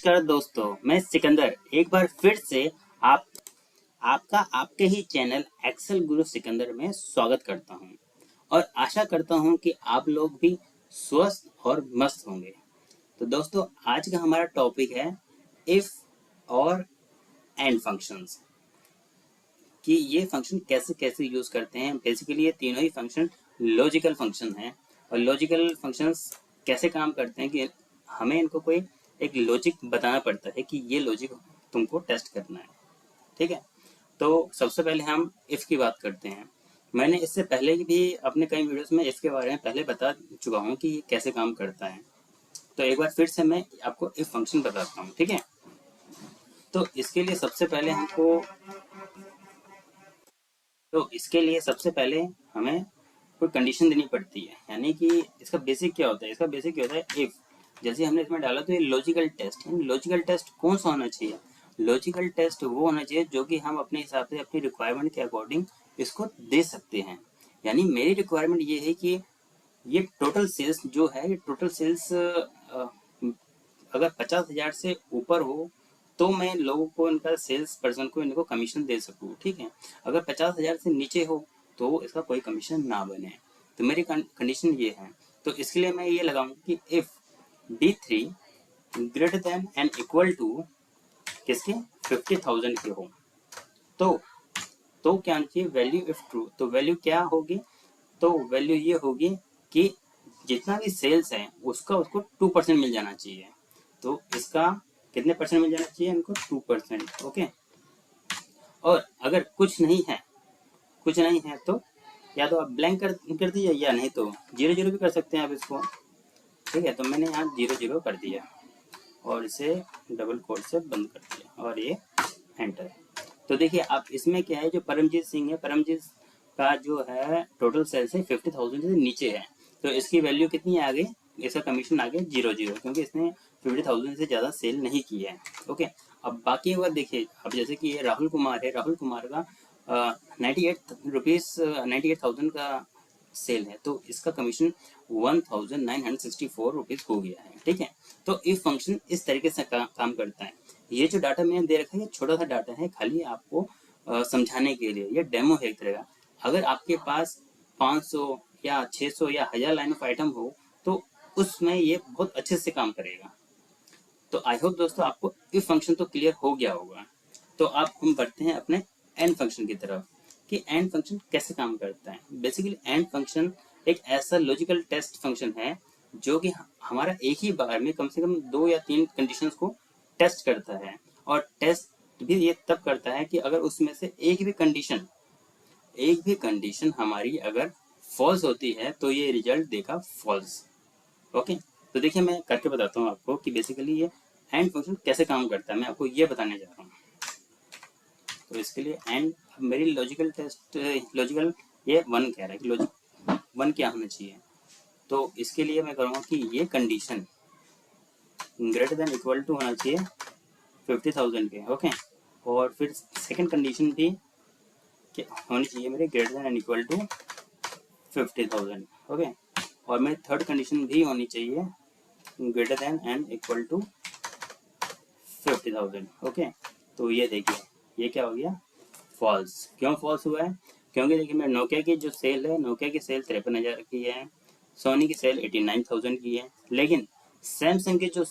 नमस्कार दोस्तों, मैं सिकंदर एक बार फिर से आप आपका आपके ही चैनल एक्सेल गुरु सिकंदर में स्वागत करता हूं और आशा करता हूं कि आप लोग भी स्वस्थ और मस्त होंगे। तो दोस्तों, आज का हमारा टॉपिक है इफ और एंड फंक्शंस, कि ये फंक्शन कैसे कैसे यूज करते हैं। बेसिकली ये तीनों ही फंक्शन लॉजिकल फंक्शन हैं और लॉजिकल फंक्शंस कैसे काम करते हैं कि हमें इनको कोई एक लॉजिक बताना पड़ता है कि ये लॉजिक तुमको टेस्ट करना है। ठीक है, तो सबसे पहले हम इफ की बात करते हैं। मैंने इससे पहले भी अपने कई वीडियोस में इफ के बारे में पहले बता चुका हूँ कि ये कैसे काम करता है। तो एक बार फिर से मैं आपको इफ फंक्शन बताता हूँ। ठीक है, तो इसके लिए सबसे पहले हमें कोई कंडीशन देनी पड़ती है। यानी कि इसका बेसिक क्या होता है? इसका बेसिक क्या होता है? इफ जैसे हमने इसमें डाला तो ये लॉजिकल टेस्ट है। लॉजिकल टेस्ट कौन सा होना चाहिए? लॉजिकल टेस्ट वो होना चाहिए जो कि हम अपने हिसाब से अपनी रिक्वायरमेंट के अकॉर्डिंग इसको दे सकते हैं। यानी मेरी रिक्वायरमेंट ये है कि ये टोटल सेल्स जो है, ये टोटल सेल्स अगर 50,000 से ऊपर हो तो मैं लोगों को, इनका सेल्स पर्सन को, इनको कमीशन दे सकूं। ठीक है, अगर 50,000 से नीचे हो तो इसका कोई कमीशन ना बने। तो मेरी कंडीशन ये है। तो इसके लिए मैं ये लगाऊंगा कि if D3 greater than and equal to किसके 50,000 के हो तो क्या आना चाहिए? Value if true. तो वैल्यू क्या होगी? तो वैल्यू ये होगी कि जितना भी सेल्स है उसका उसको 2% मिल जाना चाहिए। तो इसका कितने परसेंट मिल जाना चाहिए? इनको 2%। ओके, और अगर कुछ नहीं है तो या तो आप ब्लैंक कर दीजिए या नहीं तो 0 भी कर सकते हैं आप इसको। ठीक है, तो मैंने यहाँ 0 कर दिया और इसे डबल कोट से बंद कर दिया और ये एंटर। तो देखिए आप इसमें क्या है, जो परमजीत सिंह है, परमजीत का जो है टोटल सेल्स है 50,000 से नीचे है। तो इसकी वैल्यू कितनी आ गई? इसका कमीशन आ गया 0 क्योंकि इसने 50,000 से ज़्यादा सेल नहीं की है। ओके, अब बाकी अगर देखिए, अब जैसे कि ये राहुल कुमार है, राहुल कुमार का 98,000 का सेल है, तो इसका कमीशन 1,964 रुपीज हो गया है। ठीक है, तो इफ फंक्शन इस तरीके से काम करता है। ये जो डाटा मैंने दे रखा है, ये छोटा सा डाटा है, खाली आपको समझाने के लिए। ये डेमो है एक तरह का। अगर आपके पास 500 या 600 या 1000 लाइन ऑफ आइटम हो तो उसमें ये बहुत अच्छे से काम करेगा। तो आई होप दोस्तों आपको इफ फंक्शन तो क्लियर हो गया होगा। तो अब हम बढ़ते हैं अपने एंड फंक्शन की तरफ कि एंड फंक्शन कैसे काम करता है। बेसिकली एंड फंक्शन एक ऐसा लॉजिकल टेस्ट फंक्शन है जो कि हमारा एक ही बार में कम से कम 2 या 3 कंडीशंस को टेस्ट करता है। और टेस्ट भी ये तब करता है कि अगर उसमें से एक भी कंडीशन हमारी अगर फॉल्स होती है तो ये रिजल्ट देगा फॉल्स। ओके, तो देखिए मैं करके बताता हूँ आपको कि बेसिकली ये एंड फंक्शन कैसे काम करता है। मैं आपको ये बताने जा रहा हूँ। तो इसके लिए एंड मेरी लॉजिकल ये 1 कह रहा है कि लॉजिक 1 क्या होना चाहिए। तो इसके लिए मैं करूँगा कि ये condition greater than equal to होना चाहिए 50,000 के। ओके, और फिर सेकंड कंडीशन भी होनी चाहिए मेरे greater than and equal to 50,000। Okay, और मेरी थर्ड कंडीशन भी होनी चाहिए greater than and equal to 50,000। Okay, तो ये देखिए ये क्या हो गया? फॉल्स। क्यों फॉल्स हुआ है? क्योंकि देखिए मैं नोकिया की जो सेल है, नोकिया की सेल 53,000 की है, सोनी की सेल 89,000 की है, लेकिन सैमसंग की जो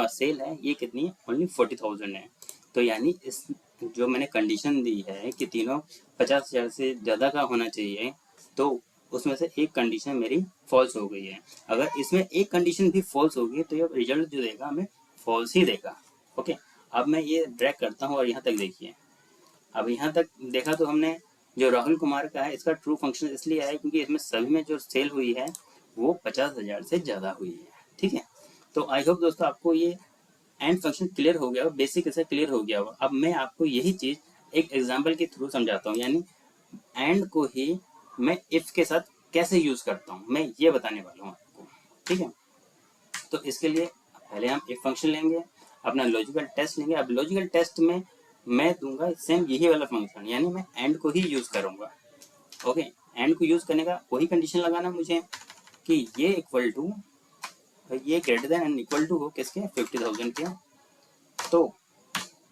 सेल है ये कितनी है? ओनली 40,000 है। तो यानी इस जो मैंने कंडीशन दी है कि तीनों 50,000 से ज़्यादा का होना चाहिए, तो उसमें से एक कंडीशन मेरी फॉल्स हो गई है। अगर इसमें एक कंडीशन भी फॉल्स होगी तो ये रिजल्ट जो देगा हमें फॉल्स ही देगा। ओके, अब मैं ये ड्रैग करता हूँ और यहाँ तक देखिए। अब यहाँ तक देखा तो हमने जो राहुल कुमार का है, इसका ट्रू फंक्शन इसलिए है क्योंकि इसमें सभी में जो सेल हुई है वो 50,000 से ज़्यादा हुई है। ठीक है, तो आई होप दोस्तों आपको ये एंड फंक्शन क्लियर हो गया, बेसिक ऐसे क्लियर हो गया हो। अब मैं आपको यही चीज़ एक एग्जाम्पल के थ्रू समझाता हूँ। यानी एंड को ही मैं इफ के साथ कैसे यूज करता हूँ, मैं ये बताने वाला हूँ आपको। ठीक है, तो इसके लिए पहले हम इफ फंक्शन लेंगे, अपना लॉजिकल टेस्ट लेंगे। अब लॉजिकल टेस्ट में मैं दूंगा सेम यही वाला फंक्शन, यानी मैं एंड को ही यूज करूंगा। ओके, एंड को यूज करने का वही कंडीशन लगाना मुझे कि ये इक्वल टू, ये greater than and equal to हो किसके? 50,000 के। तो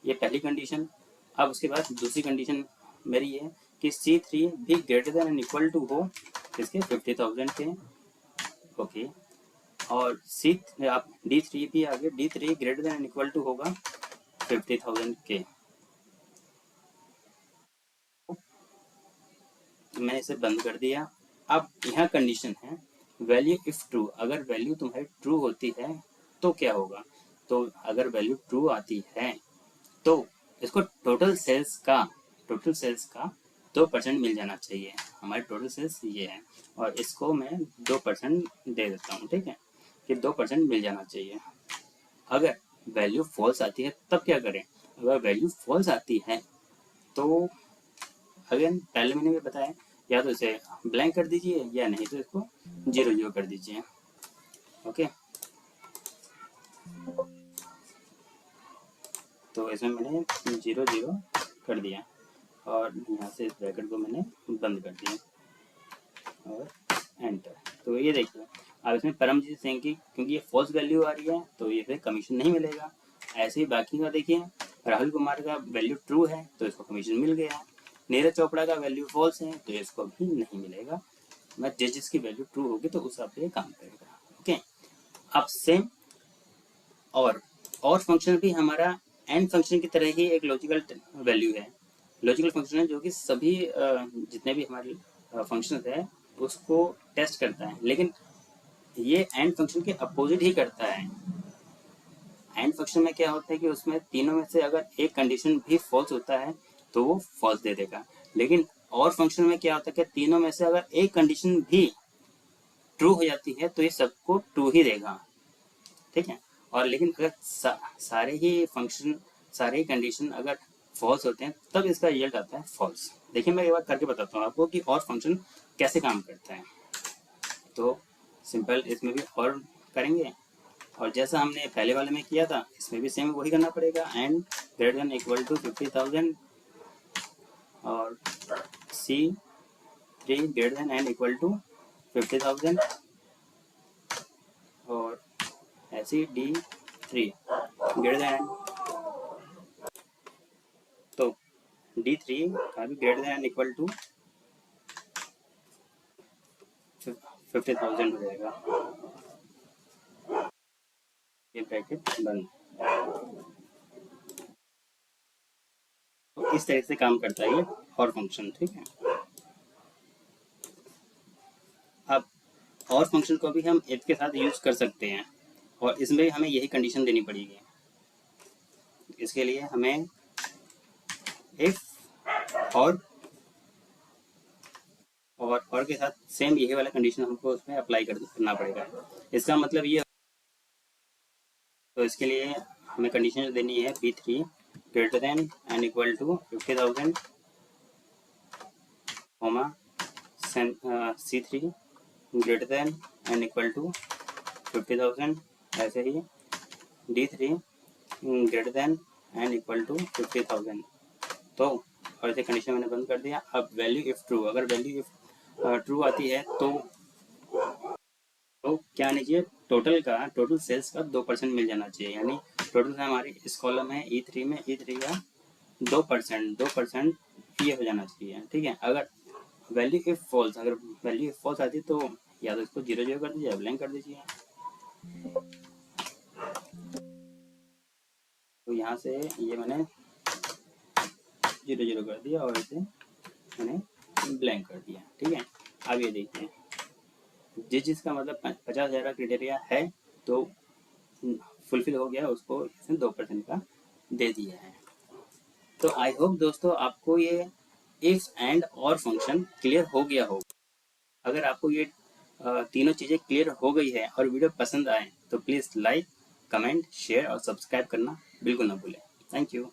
ये पहली कंडीशन। अब उसके बाद दूसरी कंडीशन मेरी ये कि C3 भी greater than and equal to हो इसके 50,000 के। ओके, और आप D3 भी आगे, D3 greater than and equal to होगा 50,000 के। मैं इसे बंद कर दिया। अब यहाँ कंडीशन है वैल्यू इफ ट्रू, अगर वैल्यू तुम्हारी ट्रू होती है तो क्या होगा। तो अगर वैल्यू ट्रू आती है तो इसको टोटल सेल्स का 2% मिल जाना चाहिए। हमारे टोटल सेल्स ये है और इसको मैं 2% दे देता हूँ, ठीक है, कि 2% मिल जाना चाहिए। अगर वैल्यू फॉल्स आती है तब क्या करें। अगर वैल्यू फॉल्स आती है तो अगेन पहले मैंने भी बताया, या तो इसे ब्लैंक कर दीजिए या नहीं तो इसको 0 कर दीजिए। ओके, तो इसमें मैंने 0 कर दिया और यहाँ से इस ब्रैकेट को मैंने बंद कर दिया और एंटर। तो ये देखिए अब इसमें परमजीत सिंह की क्योंकि ये फॉल्स वैल्यू आ रही है तो ये फिर कमीशन नहीं मिलेगा। ऐसे ही बाकी का देखिए, राहुल कुमार का वैल्यू ट्रू है तो इसको कमीशन मिल गया। नीरज चोपड़ा का वैल्यू फॉल्स है तो इसको भी नहीं मिलेगा। मैं जिसकी वैल्यू ट्रू होगी तो उस हिसाब से काम करेगा। ओके, अब सेम और फंक्शन भी हमारा एंड फंक्शन की तरह ही एक लॉजिकल वैल्यू है। लॉजिकल फंक्शन है जो कि सभी जितने भी हमारे फंक्शन है उसको टेस्ट करता है, लेकिन ये एंड फंक्शन के अपोजिट ही करता है। एंड फंक्शन में क्या होता है कि उसमें तीनों में से अगर एक कंडीशन भी फॉल्स होता है तो वो फॉल्स दे देगा, लेकिन और फंक्शन में क्या होता है कि तीनों में से अगर एक कंडीशन भी ट्रू हो जाती है तो ये सबको ट्रू ही देगा, ठीक है। और लेकिन अगर सारे ही कंडीशन अगर फॉल्स होते हैं तब इसका रिजल्ट आता है फॉल्स। देखिए मैं एक बार करके बताता हूँ आपको कि और फंक्शन कैसे काम करता है। तो सिंपल इसमें भी और करेंगे और जैसा हमने पहले वाले में किया था इसमें भी सेम वही करना पड़ेगा। And greater than equal to 50,000 और C3 greater than and equal to 50,000 और ऐसे D3 ग्रेटर देन, तो D3 का भी greater than and equal to 50,000 हो जाएगा। ये ब्रैकेट बंद। तो इस तरह से काम करता है ये और फंक्शन, ठीक है। अब और फंक्शन को भी हम इफ के साथ यूज कर सकते हैं और इसमें भी हमें यही कंडीशन देनी पड़ेगी। इसके लिए हमें इफ और के साथ सेम यही वाला कंडीशन हमको उसमें अप्लाई करना पड़ेगा। इसका मतलब ये, तो इसके लिए हमें कंडीशन देनी है B3 greater than and equal to 50,000 comma C3 greater than and equal to 50,000, ऐसे ही D3 greater than and equal to 50,000। तो और ऐसे कंडीशन मैंने बंद कर दिया। अब वैल्यू इफ ट्रू, अगर वैल्यू इफ ट्रू आती है तो क्या आनी चाहिए, टोटल सेल्स का 2% मिल जाना चाहिए। यानी टोटल हमारी इस कॉलम है E3 में, E3 का 2% ये हो जाना चाहिए, ठीक है। अगर वैल्यू इफ फॉल्स आती तो या तो इसको 0 कर दीजिए या ब्लैंक कर दीजिए। तो यहाँ से ये मैंने 0 कर दिया और इसे मैंने ब्लैंक कर दिया, ठीक है। अब ये देखिए जिसका मतलब 50,000 का क्राइटेरिया है तो फुलफिल हो गया, उसको इसने 2% का दे दिया है। तो आई होप दोस्तों आपको ये इफ एंड और फंक्शन क्लियर हो गया होगा। अगर आपको ये तीनों चीज़ें क्लियर हो गई है और वीडियो पसंद आए तो प्लीज़ लाइक, कमेंट, शेयर और सब्सक्राइब करना बिल्कुल ना भूलें। Thank you.